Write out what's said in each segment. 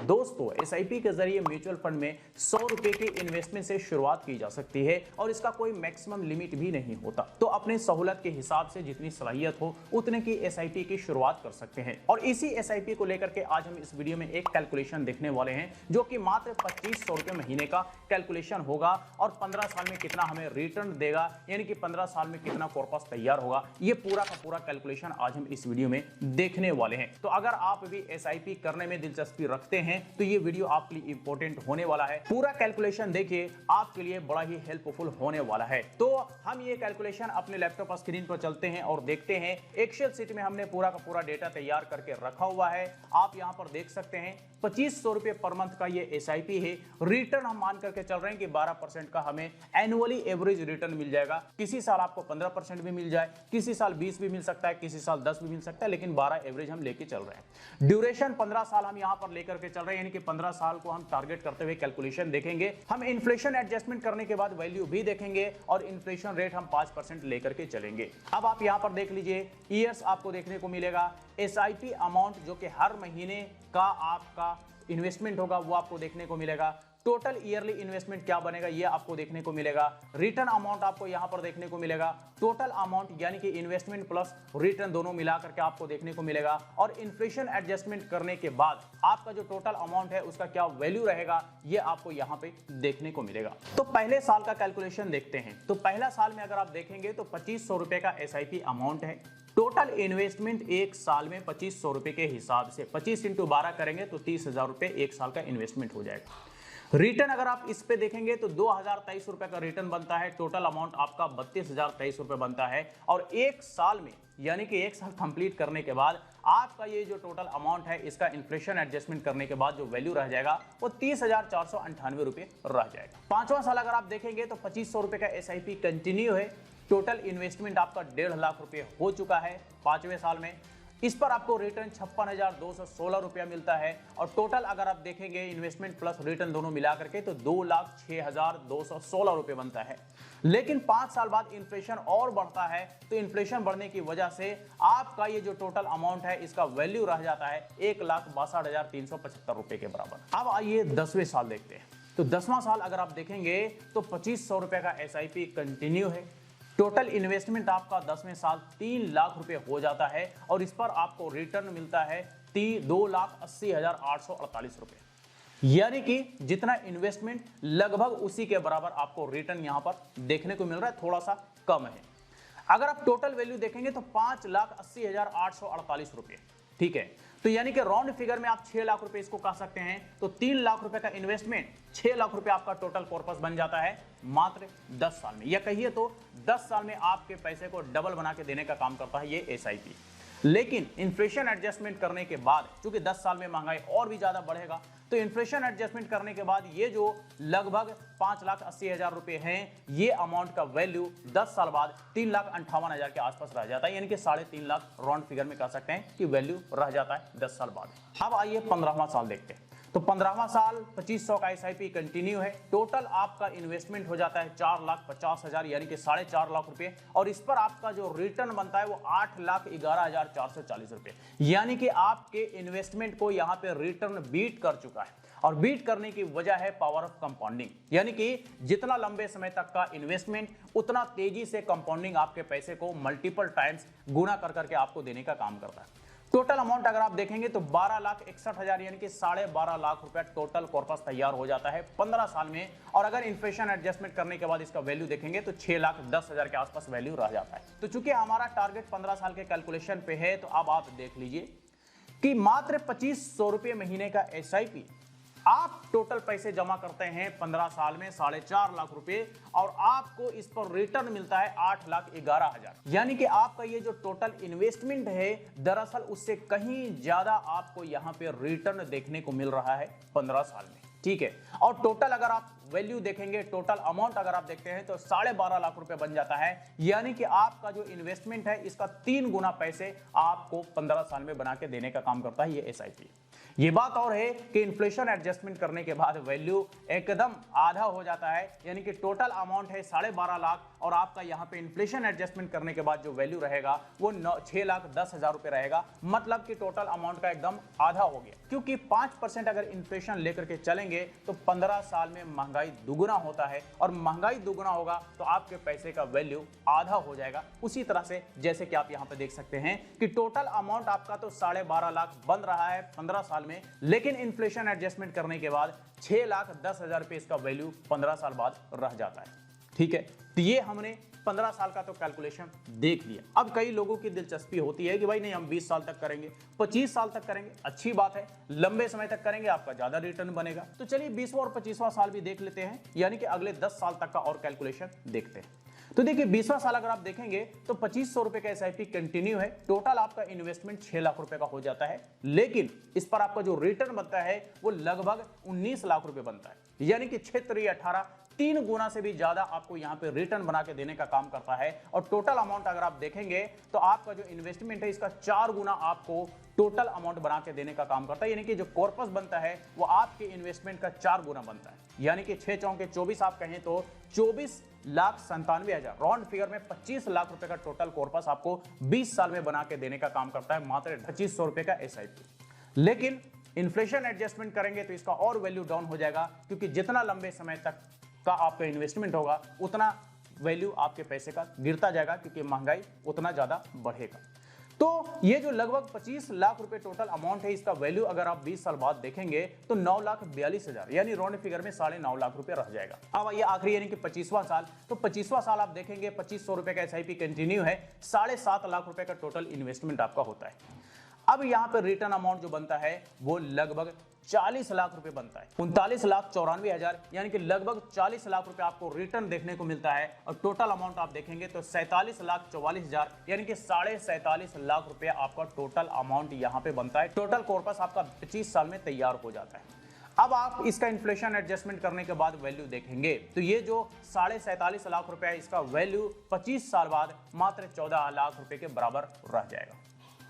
दोस्तों एसआईपी के जरिए म्यूचुअल फंड में 100 रुपए की इन्वेस्टमेंट से शुरुआत की जा सकती है और इसका कोई मैक्सिमम लिमिट भी नहीं होता। तो अपने सहूलत के हिसाब से जितनी सलाहियत हो उतने की एसआईपी की शुरुआत कर सकते हैं। और इसी एसआईपी को लेकर के आज हम इस वीडियो में एक कैलकुलेशन देखने वाले हैं जो कि मात्र 2500 रुपए महीने का कैलकुलेशन होगा और 15 साल में कितना हमें रिटर्न देगा, यानी कि 15 साल में कितना कॉर्पस तैयार होगा। ये पूरा का पूरा कैलकुलेशन आज हम इस वीडियो में देखने वाले हैं। तो अगर आप भी एसआईपी करने में दिलचस्पी रखते हैं तो ये वीडियो आपके लिए इंपॉर्टेंट होने वाला है। पूरा कैलकुलेशन देखिए, आपके लिए बड़ा ही हेल्पफुल होने वाला है। तो हम ये कैलकुलेशन अपने लैपटॉप स्क्रीन पर चलते हैं और देखते हैं। एक्सेल शीट में हमने पूरा का पूरा डेटा तैयार करके रखा हुआ है। आप यहां पर देख सकते हैं 2500 रुपए पर मंथ का ये एसआईपी है। रिटर्न हम मान करके चल रहे हैं कि 12% का हमें एनुअली एवरेज रिटर्न मिल जाएगा। किसी साल आपको 15% भी मिल जाए, किसी साल 20 भी मिल सकता है, किसी साल 10 भी मिल सकता है, लेकिन 12 एवरेज हम लेके चल रहे हैं। ड्यूरेशन 15 साल हम यहां पर लेकर के चल रहे हैं, यानी कि 15 साल को हम टारगेट करते हुए कैलकुलेशन देखेंगे। हम इन्फ्लेशन एडजस्टमेंट करने के बाद वैल्यू भी देखेंगे और इन्फ्लेशन रेट हम 5% लेकर के चलेंगे। अब आप यहां पर देख लीजिए, ईयर्स आपको देखने को मिलेगा। एसआईपी अमाउंट जो कि हर महीने का आपका इन्वेस्टमेंट होगा वो आपको देखने को मिलेगा। टोटल ईयरली इन्वेस्टमेंट क्या बनेगा ये आपको देखने को मिलेगा। रिटर्न अमाउंट आपको यहां पर देखने को मिलेगा। टोटल अमाउंट यानी कि इन्वेस्टमेंट प्लस रिटर्न दोनों मिला करके आपको देखने को मिलेगा। और इन्फ्लेशन एडजस्टमेंट करने के बाद आपका जो टोटल अमाउंट है उसका क्या वैल्यू रहेगा ये आपको यहां पे देखने को मिलेगा। तो पहले साल का कैलकुलेशन देखते हैं। तो पहला साल में अगर आप देखेंगे तो 2500 रुपए का एसआईपी अमाउंट है। टोटल इन्वेस्टमेंट एक साल में 2500 रुपए के हिसाब से 25 × 12 करेंगे तो 30,000 रुपए एक साल का इन्वेस्टमेंट हो जाएगा। रिटर्न अगर आप इस पे देखेंगे तो 2023 रुपए का रिटर्न बनता है। टोटल अमाउंट आपका 32,023 रुपए बनता है। और एक साल में यानी कि एक साल कंप्लीट करने के बाद आपका ये जो टोटल अमाउंट है इसका इन्फ्लेशन एडजस्टमेंट करने के बाद जो वैल्यू रह जाएगा वो 30,498 रुपए रह जाएगा। पांचवा साल अगर आप देखेंगे तो 2500 रुपए का एसआईपी कंटिन्यू है। टोटल इन्वेस्टमेंट आपका 1.5 लाख रुपए हो चुका है पांचवें साल में। इस पर आपको रिटर्न 56,216 रुपया मिलता है। और टोटल अगर आप देखेंगे इन्वेस्टमेंट प्लस रिटर्न दोनों मिला करके तो 2,06,216 रुपये बनता है। लेकिन 5 साल बाद इन्फ्लेशन और बढ़ता है, तो इन्फ्लेशन बढ़ने की वजह से आपका ये जो टोटल अमाउंट है इसका वैल्यू रह जाता है 1,62,375 रुपये के बराबर। अब आइए 10वें साल देखते हैं। तो 10वां साल अगर आप देखेंगे तो 2500 रुपये का एसआईपी कंटिन्यू है। टोटल इन्वेस्टमेंट आपका 10वें साल 3 लाख रुपए हो जाता है और इस पर आपको रिटर्न मिलता है 2,80,848 रुपए। यानी कि जितना इन्वेस्टमेंट लगभग उसी के बराबर आपको रिटर्न यहां पर देखने को मिल रहा है, थोड़ा सा कम है। अगर आप टोटल वैल्यू देखेंगे तो 5,80,848 रुपए, ठीक है। तो यानी कि राउंड फिगर में आप 6 लाख रुपए इसको कह सकते हैं। तो 3 लाख रुपए का इन्वेस्टमेंट 6 लाख रुपए आपका टोटल कॉर्पस बन जाता है मात्र 10 साल में। या कहिए तो 10 साल में आपके पैसे को डबल बना के देने का काम करता है ये एसआईपी। लेकिन इन्फ्लेशन एडजस्टमेंट करने के बाद चूंकि 10 साल में महंगाई और भी ज्यादा बढ़ेगा, तो इन्फ्लेशन एडजस्टमेंट करने के बाद ये जो लगभग 5,80,000 रुपए हैं ये अमाउंट का वैल्यू 10 साल बाद 3,58,000 के आसपास रह जाता है। यानी कि 3.5 लाख राउंड फिगर में कह सकते हैं कि वैल्यू रह जाता है 10 साल बाद। अब आइए 15वां साल देखते हैं। तो 15वां साल 2500 का एसआईपी कंटिन्यू है। टोटल आपका इन्वेस्टमेंट हो जाता है 4,50,000 यानी कि 4.5 लाख रुपए। और इस पर आपका जो रिटर्न बनता है वो 8,11,440 रुपए। यानी कि आपके इन्वेस्टमेंट को यहां पे रिटर्न बीट कर चुका है। और बीट करने की वजह है पावर ऑफ कंपाउंडिंग, यानी कि जितना लंबे समय तक का इन्वेस्टमेंट उतना तेजी से कंपाउंडिंग आपके पैसे को मल्टीपल टाइम्स गुना कर करके आपको देने का काम करता है। टोटल अमाउंट अगर आप देखेंगे तो 12,61,000 यानी कि 12.5 लाख रुपया टोटल कॉर्पस तैयार हो जाता है 15 साल में। और अगर इन्फ्लेशन एडजस्टमेंट करने के बाद इसका वैल्यू देखेंगे तो 6,10,000 के आसपास वैल्यू रह जाता है। तो चूंकि हमारा टारगेट 15 साल के कैलकुलेशन पे है, तो अब आप देख लीजिए कि मात्र 2500 रुपये महीने का एसआईपी आप टोटल पैसे जमा करते हैं 15 साल में 4.5 लाख रुपए और आपको इस पर रिटर्न मिलता है 8,11,000। यानी कि आपका ये जो टोटल इन्वेस्टमेंट है दरअसल उससे कहीं ज्यादा आपको यहां पे रिटर्न देखने को मिल रहा है 15 साल में, ठीक है। और टोटल अगर आप वैल्यू देखेंगे, टोटल अमाउंट अगर आप देखते हैं तो 12.5 लाख रुपए बन जाता है। यानी कि आपका जो इन्वेस्टमेंट है इसका 3 गुना पैसे आपको 15 साल में बना के देने का काम करता है ये एसआईपी। ये बात और है कि इन्फ्लेशन एडजस्टमेंट करने के बाद वैल्यू एकदम आधा हो जाता है, यानी कि टोटल अमाउंट है 12.5 लाख और आपका यहाँ पे इन्फ्लेशन एडजस्टमेंट करने के बाद जो वैल्यू रहेगा वो 6,10,000 रुपए रहेगा। मतलब कि टोटल अमाउंट का एकदम आधा हो गया, क्योंकि 5% अगर इन्फ्लेशन लेकर के चलेंगे तो 15 साल में महंगाई दुगुना होता है और महंगाई दुगुना होगा तो आपके पैसे का वैल्यू आधा हो जाएगा। उसी तरह से जैसे कि आप यहाँ पे देख सकते हैं कि टोटल अमाउंट आपका तो 12.5 लाख बन रहा है 15 साल में, लेकिन इन्फ्लेशन एडजस्टमेंट करने के बाद 6,10,000 रुपए इसका वैल्यू 15 साल बाद रह जाता है। ठीक है, तो ये हमने 15 साल का तो कैलकुलेशन देख लिया। अब कई लोगों की दिलचस्पी होती है कि भाई नहीं हम 20 साल तक करेंगे, 25 साल तक करेंगे, अच्छी बात है, लंबे समय तक करेंगे आपका ज्यादा रिटर्न बनेगा। तो चलिए 20वां और 25वां साल भी देख लेते हैं, यानी कि अगले 10 साल तक का और कैलकुलेशन देखते हैं। तो देखिए 20वां साल अगर आप देखेंगे तो 2500 रुपए का एसआईपी कंटिन्यू है, टोटल आपका इन्वेस्टमेंट 6 लाख रुपए का हो जाता है, लेकिन इस पर आपका जो रिटर्न बनता है वो लगभग 19 लाख रुपए बनता है, यानी कि 6×18 3 गुना से भी ज्यादा आपको यहाँ पे रिटर्न बना के देने का काम करता है। और टोटल अमाउंट अगर आप देखेंगे तो आपका जो इन्वेस्टमेंट है इसका 4 गुना आपको टोटल अमाउंट बना के देने का काम करता है, यानी कि जो कॉर्पस बनता है वो आपके इन्वेस्टमेंट का 4 गुना बनता है, यानी कि 6 चौके 24 आप कहें तो 24,97,000 राउंड फिगर में 25 लाख रुपए का टोटल कॉर्पस आपको 20 साल में बना के देने का काम करता है, मात्र 2500 रुपए का एसआईपी। लेकिन इन्फ्लेशन एडजस्टमेंट करेंगे तो इसका और वैल्यू डाउन हो जाएगा, क्योंकि जितना लंबे समय तक का आपका इन्वेस्टमेंट होगा उतना वैल्यू आपके पैसे का गिरता जाएगा, क्योंकि महंगाई उतना ज्यादा बढ़ेगा। तो ये जो लगभग 25 लाख रुपए टोटल अमाउंट है, इसका वैल्यू अगर आप 20 साल बाद देखेंगे तो 9,42,000 यानी राउंड फिगर में 9.5 लाख रुपए रह जाएगा। अब ये आखिरी यानी कि 25वां साल, तो 25वां साल आप देखेंगे 2500 रुपए का एसआईपी कंटिन्यू है, 7.5 लाख रुपए का टोटल इन्वेस्टमेंट आपका होता है। अब यहाँ पर रिटर्न अमाउंट जो बनता है वो लगभग 40 लाख रुपए बनता है, 39,94,000 यानी कि लगभग 40 लाख रुपए आपको रिटर्न देखने को मिलता है। और टोटल अमाउंट आप देखेंगे तो 47,44,000 यानी कि 47.5 लाख रुपए आपका टोटल अमाउंट यहाँ पे बनता है। टोटल कॉर्पस आपका 25 साल में तैयार हो जाता है। अब आप इसका इन्फ्लेशन एडजस्टमेंट करने के बाद वैल्यू देखेंगे तो ये जो 47.5 लाख रुपए है इसका वैल्यू 25 साल बाद मात्र 14 लाख रुपए के बराबर रह जाएगा।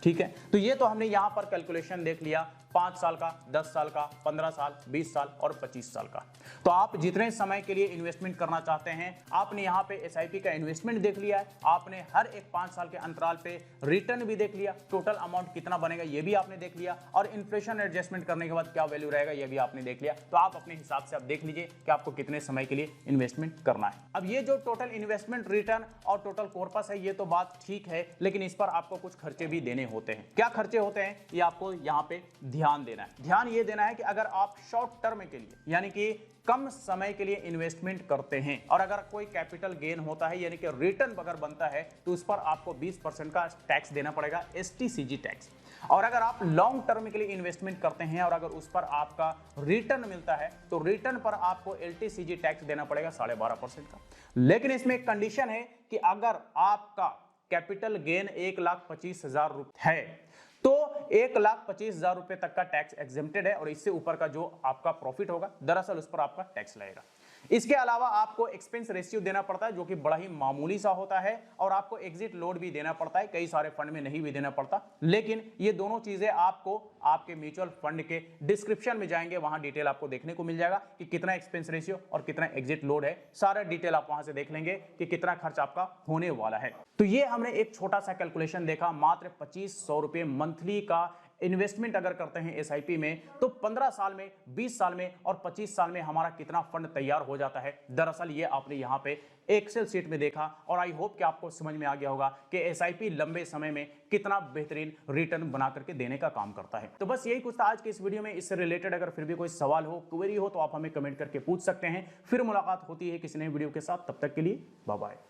ठीक है, तो ये तो हमने यहां पर कैलकुलेशन देख लिया 5 साल का, 10 साल का, 15 साल, 20 साल और 25 साल का। तो आप जितने समय के लिए इन्वेस्टमेंट करना चाहते हैं, आपने यहाँ पे एसआईपी का इन्वेस्टमेंट देख लिया है, आपने हर एक 5 साल के अंतराल पे रिटर्न भी देख लिया, टोटल अमाउंट कितना बनेगा ये भी आपने देख लिया, और इन्फ्लेशन एडजस्टमेंट करने के बाद क्या वैल्यू रहेगा ये भी आपने देख लिया। तो आप अपने हिसाब से आप देख लीजिए कि आपको कितने समय के लिए इन्वेस्टमेंट करना है। अब ये जो टोटल इन्वेस्टमेंट, रिटर्न और टोटल कॉर्पस है ये तो बात ठीक है, लेकिन इस पर आपको कुछ खर्चे भी देने होते हैं। क्या खर्चे होते हैं ये आपको यहाँ पे ध्यान देना है। ध्यान ये देना है कि अगर आप शॉर्ट टर्म के लिए यानी कि कम समय के लिए इन्वेस्टमेंट करते हैं और अगर कोई कैपिटल गेन होता है यानी कि रिटर्न अगर बनता है तो उस पर आपको 20% का टैक्स देना पड़ेगा, एसटीसीजी टैक्स। और अगर आप लॉन्ग टर्म के लिए इन्वेस्टमेंट करते हैं और अगर उस पर आपका रिटर्न मिलता है तो रिटर्न पर आपको एलटीसीजी टैक्स देना पड़ेगा 12.5% का। लेकिन इसमें एक कंडीशन है कि अगर आपका कैपिटल गेन 1,25,000 रुपए है तो 1,25,000 रुपए तक का टैक्स एग्जेम्प्टेड है और इससे ऊपर का जो आपका प्रॉफिट होगा दरअसल उस पर आपका टैक्स लगेगा। इसके अलावा आपको एक्सपेंस रेशियो देना पड़ता है जो कि बड़ा ही मामूली सा होता है, और आपको एग्जिट लोड भी देना पड़ता है, कई सारे फंड में नहीं भी देना पड़ता। लेकिन ये दोनों चीजें आपको आपके म्यूचुअल फंड के डिस्क्रिप्शन में जाएंगे, वहां डिटेल आपको देखने को मिल जाएगा कि कितना एक्सपेंस रेशियो और कितना एग्जिट लोड है, सारा डिटेल आप वहां से देख लेंगे कि कितना खर्च आपका होने वाला है। तो ये हमने एक छोटा सा कैलकुलेशन देखा, मात्र 2500 रुपए मंथली का इन्वेस्टमेंट अगर करते हैं एसआईपी में तो 15 साल में, 20 साल में और 25 साल में हमारा कितना फंड तैयार हो जाता है। दरअसल ये आपने यहाँ पे एक्सेल शीट में देखा और आई होप कि आपको समझ में आ गया होगा कि एसआईपी लंबे समय में कितना बेहतरीन रिटर्न बना करके देने का काम करता है। तो बस यही कुछ था आज के इस वीडियो में। इससे रिलेटेड अगर फिर भी कोई सवाल हो, क्वेरी हो तो आप हमें कमेंट करके पूछ सकते हैं। फिर मुलाकात होती है किसी नए वीडियो के साथ, तब तक के लिए बाय बाय।